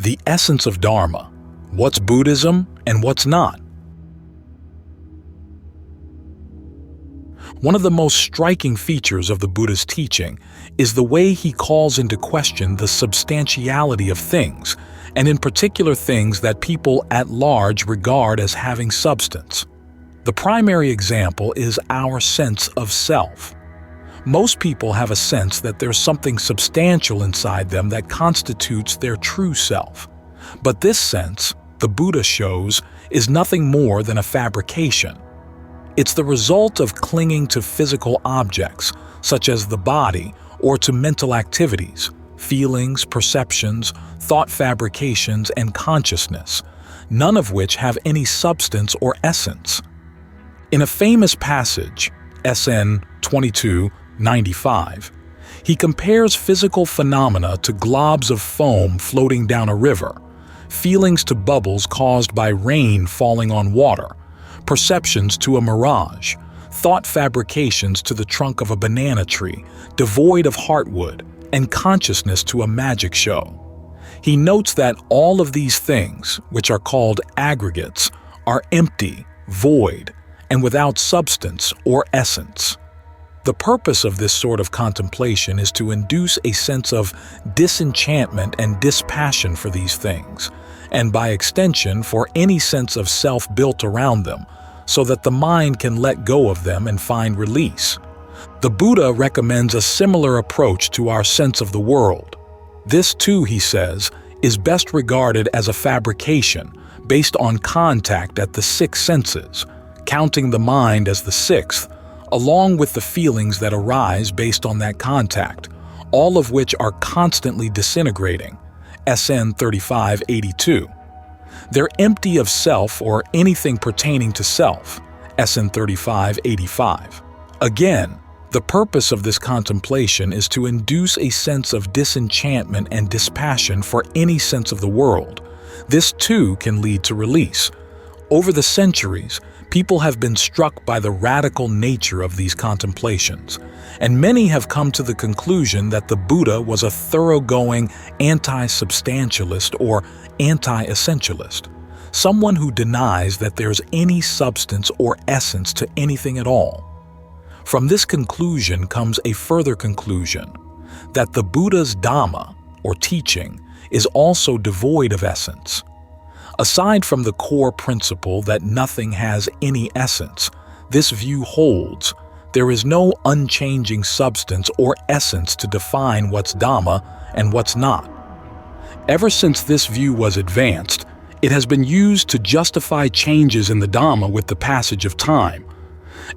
The essence of Dharma. What's Buddhism and what's not? One of the most striking features of the Buddha's teaching is the way he calls into question the substantiality of things, and in particular things that people at large regard as having substance. The primary example is our sense of self. Most people have a sense that there's something substantial inside them that constitutes their true self. But this sense, the Buddha shows, is nothing more than a fabrication. It's the result of clinging to physical objects, such as the body, or to mental activities, feelings, perceptions, thought fabrications, and consciousness, none of which have any substance or essence. In a famous passage, SN 2295, he compares physical phenomena to globs of foam floating down a river, feelings to bubbles caused by rain falling on water, perceptions to a mirage, thought fabrications to the trunk of a banana tree, devoid of heartwood, and consciousness to a magic show. He notes that all of these things, which are called aggregates, are empty, void, and without substance or essence. The purpose of this sort of contemplation is to induce a sense of disenchantment and dispassion for these things, and by extension for any sense of self built around them, so that the mind can let go of them and find release. The Buddha recommends a similar approach to our sense of the world. This too, he says, is best regarded as a fabrication based on contact at the six senses, counting the mind as the sixth, along with the feelings that arise based on that contact, all of which are constantly disintegrating, SN 3582. They're empty of self or anything pertaining to self, SN 3585. Again, the purpose of this contemplation is to induce a sense of disenchantment and dispassion for any sense of the world. This too can lead to release. Over the centuries, people have been struck by the radical nature of these contemplations, and many have come to the conclusion that the Buddha was a thoroughgoing anti-substantialist or anti-essentialist, someone who denies that there's any substance or essence to anything at all. From this conclusion comes a further conclusion, that the Buddha's Dhamma, or teaching, is also devoid of essence. Aside from the core principle that nothing has any essence, this view holds there is no unchanging substance or essence to define what's Dhamma and what's not. Ever since this view was advanced, it has been used to justify changes in the Dhamma with the passage of time.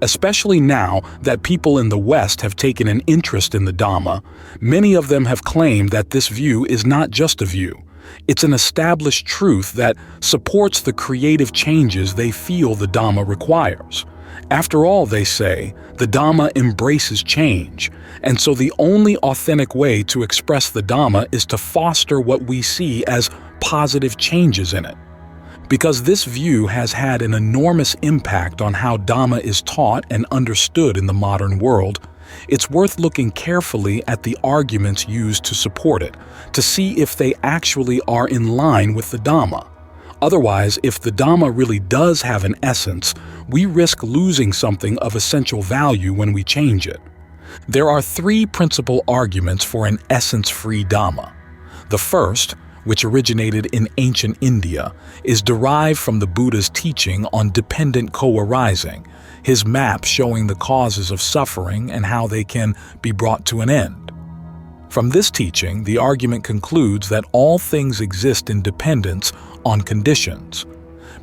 Especially now that people in the West have taken an interest in the Dhamma, many of them have claimed that this view is not just a view. It's an established truth that supports the creative changes they feel the Dhamma requires. After all, they say, the Dhamma embraces change, and so the only authentic way to express the Dhamma is to foster what we see as positive changes in it. Because this view has had an enormous impact on how Dhamma is taught and understood in the modern world, it's worth looking carefully at the arguments used to support it, to see if they actually are in line with the Dhamma. Otherwise, if the Dhamma really does have an essence, we risk losing something of essential value when we change it. There are three principal arguments for an essence-free Dhamma. The first, which originated in ancient India, is derived from the Buddha's teaching on dependent co-arising, his map showing the causes of suffering and how they can be brought to an end. From this teaching, the argument concludes that all things exist in dependence on conditions.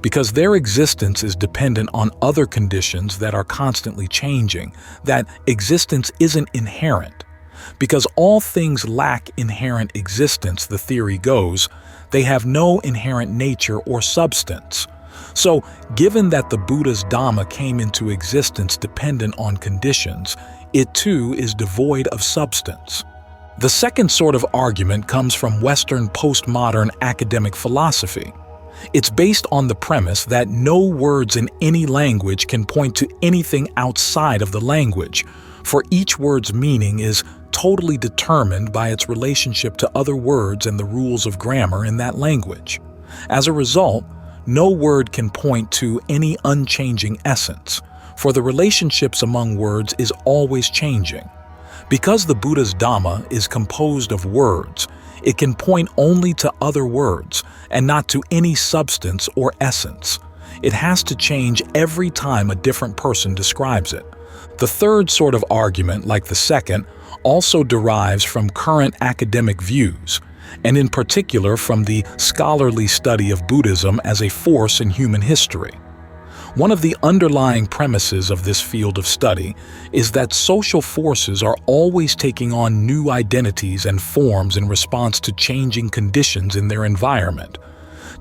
Because their existence is dependent on other conditions that are constantly changing, that existence isn't inherent. Because all things lack inherent existence, the theory goes, they have no inherent nature or substance. So, given that the Buddha's Dhamma came into existence dependent on conditions, it too is devoid of substance. The second sort of argument comes from Western postmodern academic philosophy. It's based on the premise that no words in any language can point to anything outside of the language, for each word's meaning is totally determined by its relationship to other words and the rules of grammar in that language. As a result, no word can point to any unchanging essence, for the relationships among words is always changing. Because the Buddha's Dhamma is composed of words, it can point only to other words and not to any substance or essence. It has to change every time a different person describes it. The third sort of argument, like the second, also derives from current academic views, and in particular from the scholarly study of Buddhism as a force in human history. One of the underlying premises of this field of study is that social forces are always taking on new identities and forms in response to changing conditions in their environment.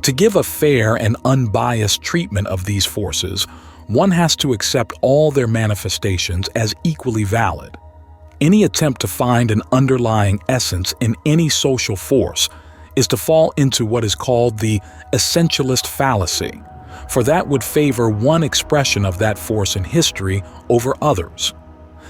To give a fair and unbiased treatment of these forces, one has to accept all their manifestations as equally valid. Any attempt to find an underlying essence in any social force is to fall into what is called the essentialist fallacy, for that would favor one expression of that force in history over others.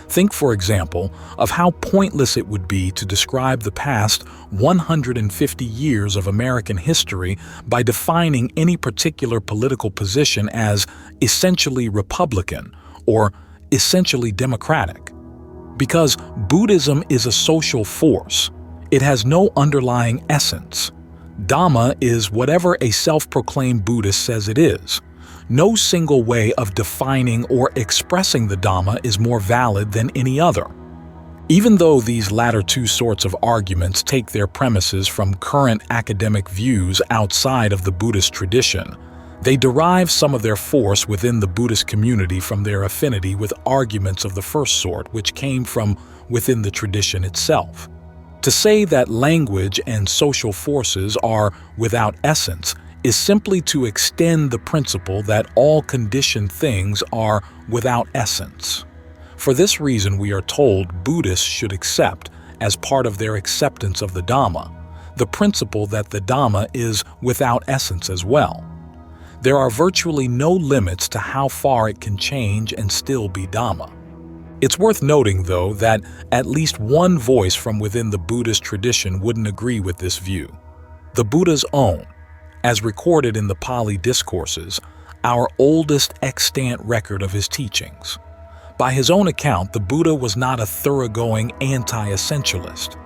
Think, for example, of how pointless it would be to describe the past 150 years of American history by defining any particular political position as essentially Republican or essentially Democratic. Because Buddhism is a social force, it has no underlying essence. Dhamma is whatever a self-proclaimed Buddhist says it is. No single way of defining or expressing the Dhamma is more valid than any other. Even though these latter two sorts of arguments take their premises from current academic views outside of the Buddhist tradition, they derive some of their force within the Buddhist community from their affinity with arguments of the first sort, which came from within the tradition itself. To say that language and social forces are without essence is simply to extend the principle that all conditioned things are without essence. For this reason, we are told Buddhists should accept, as part of their acceptance of the Dhamma, the principle that the Dhamma is without essence as well. There are virtually no limits to how far it can change and still be Dhamma. It's worth noting, though, that at least one voice from within the Buddhist tradition wouldn't agree with this view. The Buddha's own, as recorded in the Pali Discourses, our oldest extant record of his teachings. By his own account, the Buddha was not a thoroughgoing anti-essentialist.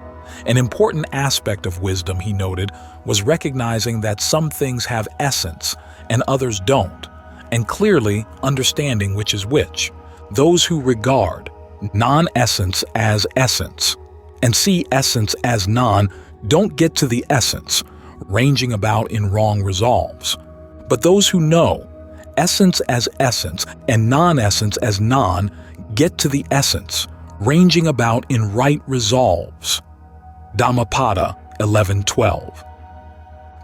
An important aspect of wisdom, he noted, was recognizing that some things have essence and others don't, and clearly understanding which is which. Those who regard non-essence as essence and see essence as non don't get to the essence, ranging about in wrong resolves. But those who know essence as essence and non-essence as non get to the essence, ranging about in right resolves. Dhammapada 11:12.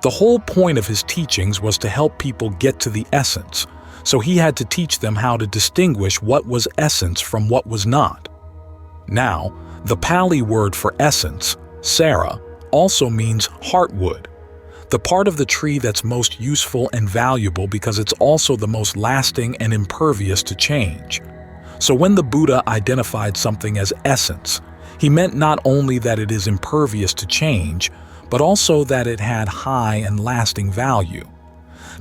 The whole point of his teachings was to help people get to the essence, so he had to teach them how to distinguish what was essence from what was not. Now, the Pali word for essence, Sāra, also means heartwood, the part of the tree that's most useful and valuable because it's also the most lasting and impervious to change. So when the Buddha identified something as essence, he meant not only that it is impervious to change, but also that it had high and lasting value.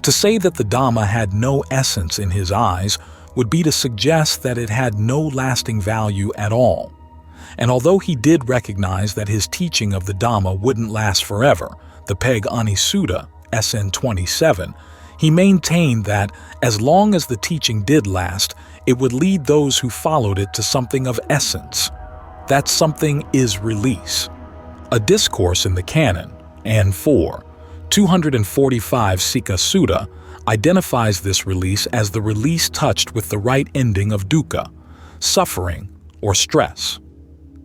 To say that the Dhamma had no essence in his eyes would be to suggest that it had no lasting value at all. And although he did recognize that his teaching of the Dhamma wouldn't last forever, the Peg Ani Sutta, SN 27, he maintained that as long as the teaching did last, it would lead those who followed it to something of essence. That something is release. A discourse in the canon, An 4, 245 Sika Sutta, identifies this release as the release touched with the right ending of dukkha, suffering or stress.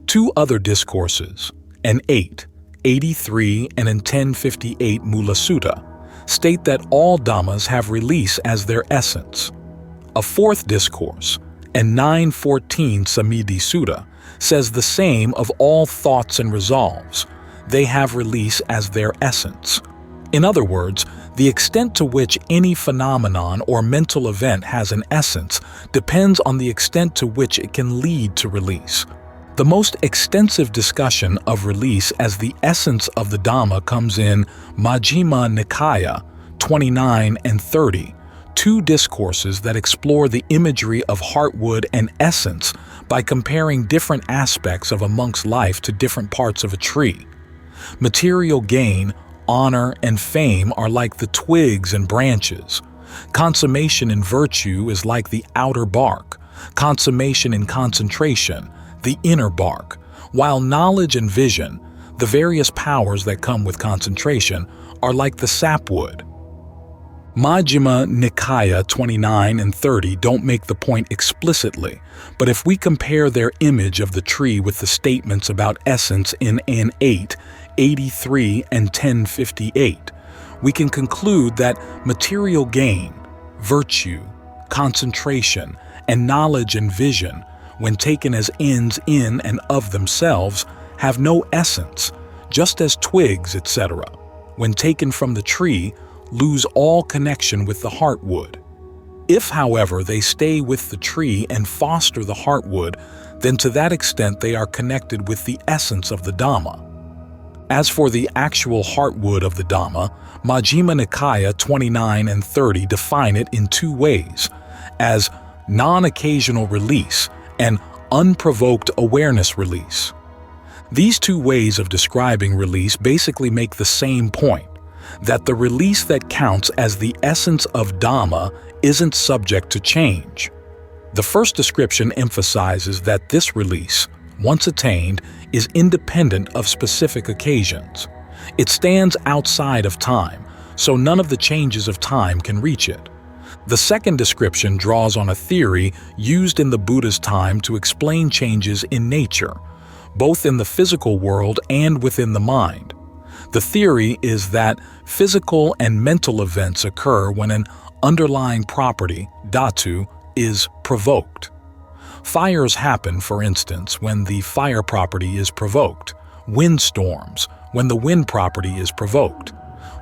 Two other discourses, An 8, 83 and An 1058 Mula Sutta, state that all Dhammas have release as their essence. A fourth discourse, An 914 Samidhi Sutta, says the same of all thoughts and resolves. They have release as their essence. In other words, the extent to which any phenomenon or mental event has an essence depends on the extent to which it can lead to release. The most extensive discussion of release as the essence of the Dhamma comes in Majjhima Nikāya 29 and 30, two discourses that explore the imagery of Heartwood and essence by comparing different aspects of a monk's life to different parts of a tree. Material gain, honor, and fame are like the twigs and branches. Consummation in virtue is like the outer bark. Consummation in concentration, the inner bark. While knowledge and vision, the various powers that come with concentration, are like the sapwood. Majjhima Nikāya 29 and 30 don't make the point explicitly, but if we compare their image of the tree with the statements about essence in An 8, 83 and 1058, we can conclude that material gain, virtue, concentration, and knowledge and vision, when taken as ends in and of themselves, have no essence, just as twigs, etc., when taken from the tree, lose all connection with the heartwood. If, however, they stay with the tree and foster the heartwood, then to that extent they are connected with the essence of the Dhamma. As for the actual heartwood of the Dhamma, Majjhima Nikāya 29 and 30 define it in two ways, as non-occasional release and unprovoked awareness release. These two ways of describing release basically make the same point, that the release that counts as the essence of Dhamma isn't subject to change. The first description emphasizes that this release, once attained, is independent of specific occasions. It stands outside of time, so none of the changes of time can reach it. The second description draws on a theory used in the Buddha's time to explain changes in nature, both in the physical world and within the mind. The theory is that physical and mental events occur when an underlying property, dhatu, is provoked. Fires happen, for instance, when the fire property is provoked, windstorms, when the wind property is provoked.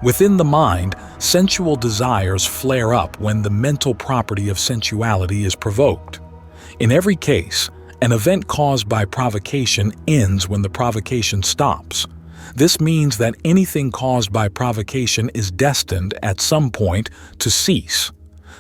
Within the mind, sensual desires flare up when the mental property of sensuality is provoked. In every case, an event caused by provocation ends when the provocation stops. This means that anything caused by provocation is destined at some point to cease.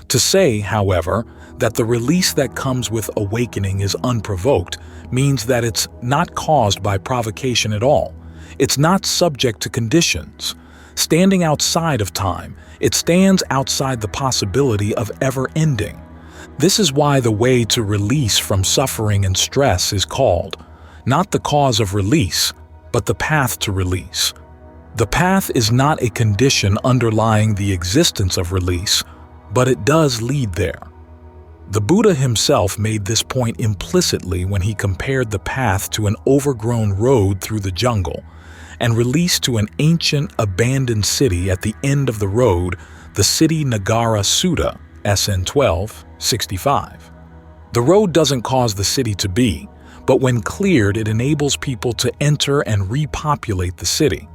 To say, however, that the release that comes with awakening is unprovoked means that it's not caused by provocation at all. It's not subject to conditions. Standing outside of time, it stands outside the possibility of ever ending. This is why the way to release from suffering and stress is called, not the cause of release, but the path to release. The path is not a condition underlying the existence of release, but it does lead there. The Buddha himself made this point implicitly when he compared the path to an overgrown road through the jungle, and release to an ancient, abandoned city at the end of the road, the city Nagara Sutta, SN 12, 65. The road doesn't cause the city to be, but when cleared it enables people to enter and repopulate the city.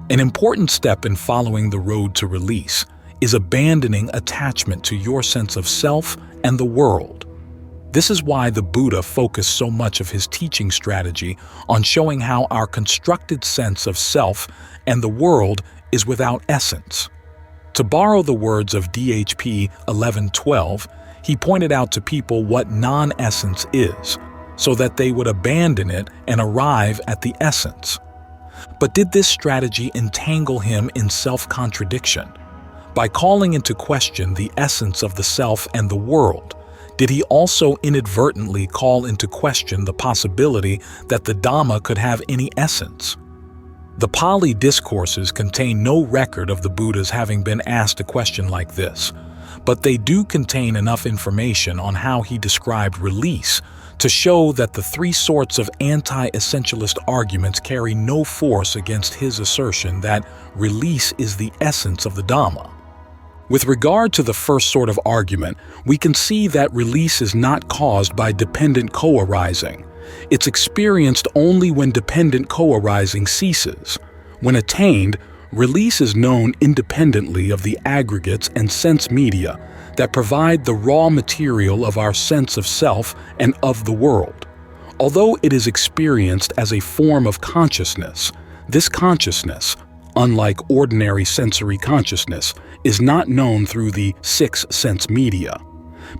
An important step in following the road to release is abandoning attachment to your sense of self and the world. This is why the Buddha focused so much of his teaching strategy on showing how our constructed sense of self and the world is without essence. To borrow the words of DHP 1112, he pointed out to people what non-essence is, so that they would abandon it and arrive at the essence. But did this strategy entangle him in self-contradiction? By calling into question the essence of the self and the world, did he also inadvertently call into question the possibility that the Dhamma could have any essence? The Pali discourses contain no record of the Buddhas having been asked a question like this, but they do contain enough information on how he described release to show that the three sorts of anti-essentialist arguments carry no force against his assertion that release is the essence of the Dhamma. With regard to the first sort of argument, we can see that release is not caused by dependent co-arising. It's experienced only when dependent co-arising ceases. When attained, release is known independently of the aggregates and sense media that provide the raw material of our sense of self and of the world. Although it is experienced as a form of consciousness, this consciousness, unlike ordinary sensory consciousness, is not known through the six sense media.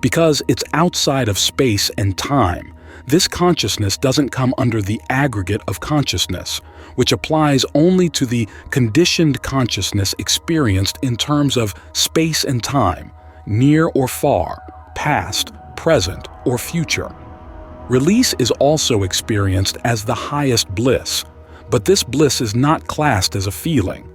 Because it's outside of space and time, this consciousness doesn't come under the aggregate of consciousness, which applies only to the conditioned consciousness experienced in terms of space and time, near or far, past, present, or future. Release is also experienced as the highest bliss, but this bliss is not classed as a feeling.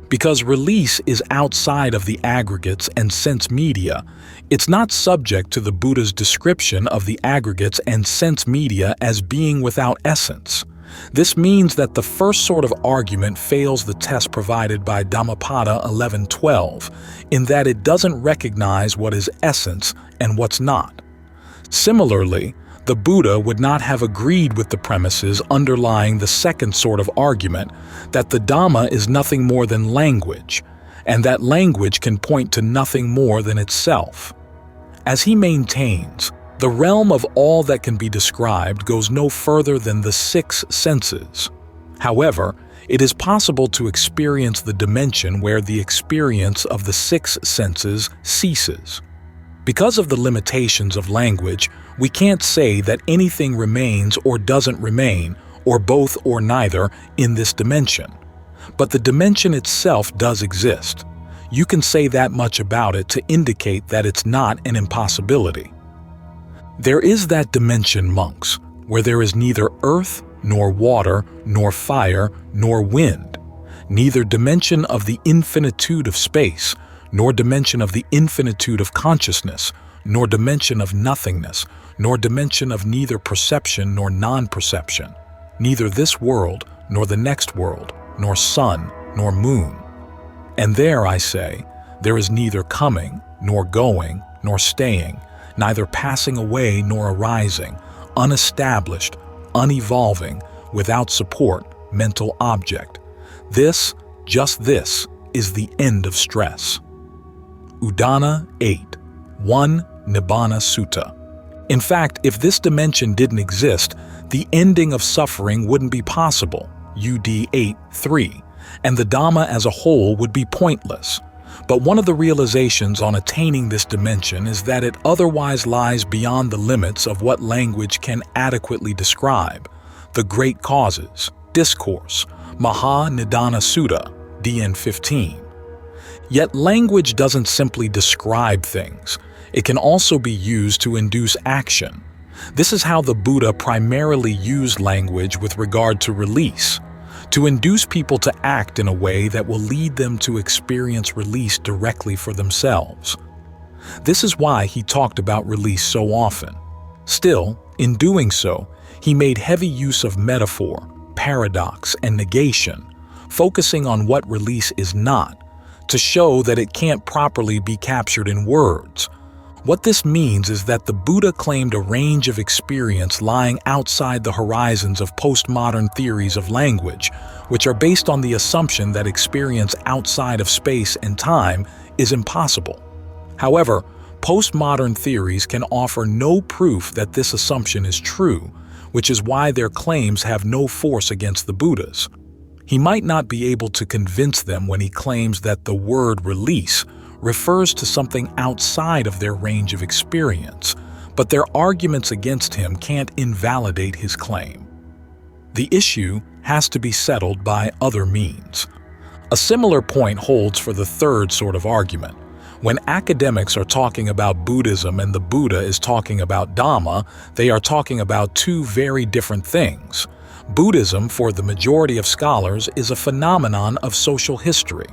Because release is outside of the aggregates and sense media, it's not subject to the Buddha's description of the aggregates and sense media as being without essence. This means that the first sort of argument fails the test provided by Dhammapada 11:12, in that it doesn't recognize what is essence and what's not. Similarly, the Buddha would not have agreed with the premises underlying the second sort of argument, that the Dhamma is nothing more than language, and that language can point to nothing more than itself. As he maintains, the realm of all that can be described goes no further than the six senses. However, it is possible to experience the dimension where the experience of the six senses ceases. Because of the limitations of language, we can't say that anything remains or doesn't remain, or both or neither, in this dimension. But the dimension itself does exist. You can say that much about it to indicate that it's not an impossibility. There is that dimension, monks, where there is neither earth, nor water, nor fire, nor wind, neither dimension of the infinitude of space, nor dimension of the infinitude of consciousness, nor dimension of nothingness, nor dimension of neither perception nor non-perception, neither this world nor the next world, nor sun nor moon. And there, I say, there is neither coming, nor going, nor staying, neither passing away nor arising, unestablished, unevolving, without support, mental object. This, just this, is the end of stress. Udana 8, 1 Nibbāna Sutta. In fact, if this dimension didn't exist, the ending of suffering wouldn't be possible, UD 8, 3, and the Dhamma as a whole would be pointless. But one of the realizations on attaining this dimension is that it otherwise lies beyond the limits of what language can adequately describe. The great causes, discourse, Maha Nidana Sutta, DN 15. Yet language doesn't simply describe things. It can also be used to induce action. This is how the Buddha primarily used language with regard to release, to induce people to act in a way that will lead them to experience release directly for themselves. This is why he talked about release so often. Still, in doing so, he made heavy use of metaphor, paradox, and negation, focusing on what release is not, to show that it can't properly be captured in words. What this means is that the Buddha claimed a range of experience lying outside the horizons of postmodern theories of language, which are based on the assumption that experience outside of space and time is impossible. However, postmodern theories can offer no proof that this assumption is true, which is why their claims have no force against the Buddhas. He might not be able to convince them when he claims that the word release refers to something outside of their range of experience, but their arguments against him can't invalidate his claim. The issue has to be settled by other means. A similar point holds for the third sort of argument. When academics are talking about Buddhism and the Buddha is talking about Dhamma, they are talking about two very different things. Buddhism, for the majority of scholars, is a phenomenon of social history.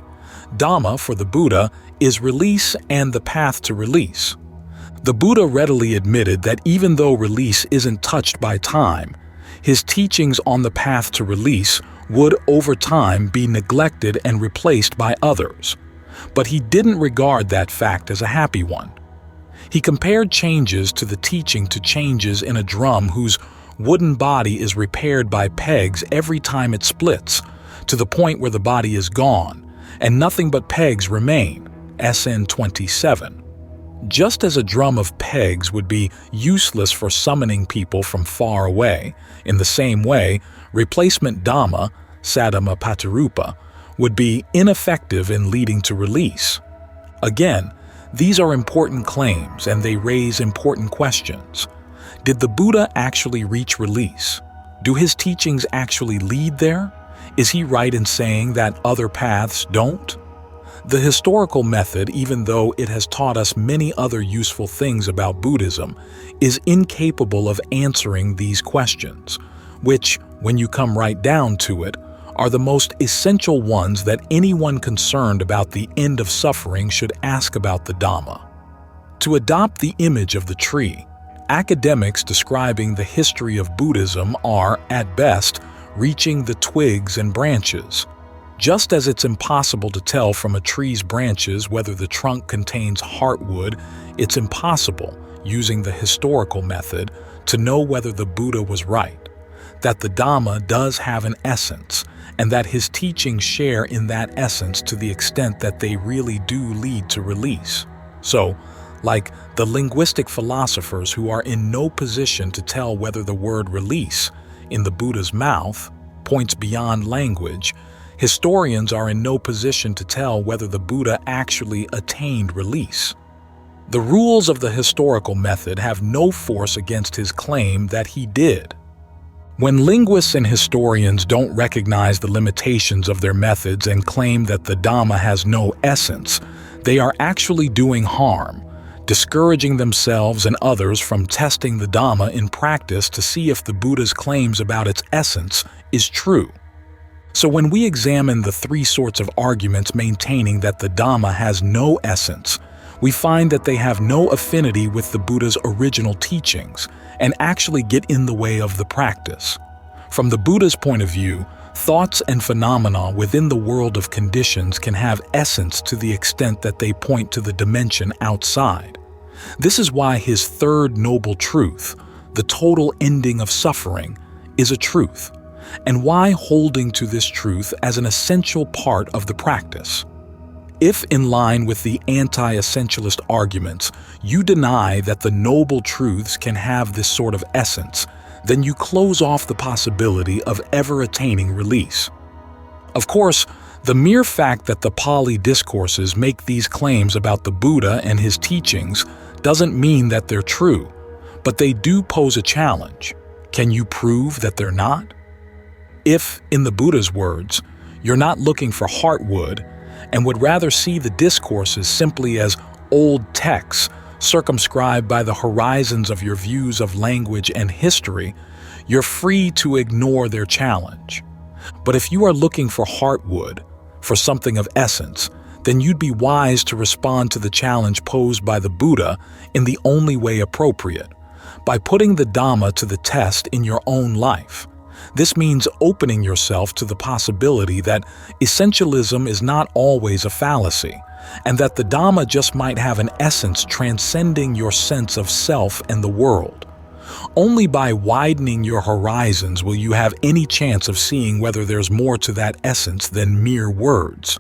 Dhamma, for the Buddha, is release and the path to release. The Buddha readily admitted that even though release isn't touched by time, his teachings on the path to release would, over time, be neglected and replaced by others. But he didn't regard that fact as a happy one. He compared changes to the teaching to changes in a drum whose wooden body is repaired by pegs every time it splits, to the point where the body is gone, and nothing but pegs remain, SN 27. Just as a drum of pegs would be useless for summoning people from far away, in the same way, replacement Dhamma, Saddhamma Patirupa, would be ineffective in leading to release. Again, these are important claims and they raise important questions. Did the Buddha actually reach release? Do his teachings actually lead there? Is he right in saying that other paths don't? The historical method, even though it has taught us many other useful things about Buddhism, is incapable of answering these questions, which, when you come right down to it, are the most essential ones that anyone concerned about the end of suffering should ask about the Dhamma. To adopt the image of the tree, academics describing the history of Buddhism are, at best, reaching the twigs and branches. Just as it's impossible to tell from a tree's branches whether the trunk contains heartwood, it's impossible, using the historical method, to know whether the Buddha was right, that the Dhamma does have an essence, and that his teachings share in that essence to the extent that they really do lead to release. So, like the linguistic philosophers who are in no position to tell whether the word release, in the Buddha's mouth, points beyond language, historians are in no position to tell whether the Buddha actually attained release. The rules of the historical method have no force against his claim that he did. When linguists and historians don't recognize the limitations of their methods and claim that the Dhamma has no essence, they are actually doing harm, discouraging themselves and others from testing the Dhamma in practice to see if the Buddha's claims about its essence is true. So when we examine the three sorts of arguments maintaining that the Dhamma has no essence, we find that they have no affinity with the Buddha's original teachings and actually get in the way of the practice. From the Buddha's point of view, thoughts and phenomena within the world of conditions can have essence to the extent that they point to the dimension outside. This is why his third noble truth, the total ending of suffering, is a truth, and why holding to this truth as an essential part of the practice. If, in line with the anti-essentialist arguments, you deny that the noble truths can have this sort of essence, then you close off the possibility of ever attaining release. Of course, the mere fact that the Pali discourses make these claims about the Buddha and his teachings doesn't mean that they're true, but they do pose a challenge. Can you prove that they're not? If, in the Buddha's words, you're not looking for heartwood and would rather see the discourses simply as old texts circumscribed by the horizons of your views of language and history, you're free to ignore their challenge. But if you are looking for heartwood, for something of essence, then you'd be wise to respond to the challenge posed by the Buddha in the only way appropriate, by putting the Dhamma to the test in your own life. This means opening yourself to the possibility that essentialism is not always a fallacy, and that the Dhamma just might have an essence transcending your sense of self and the world. Only by widening your horizons will you have any chance of seeing whether there's more to that essence than mere words.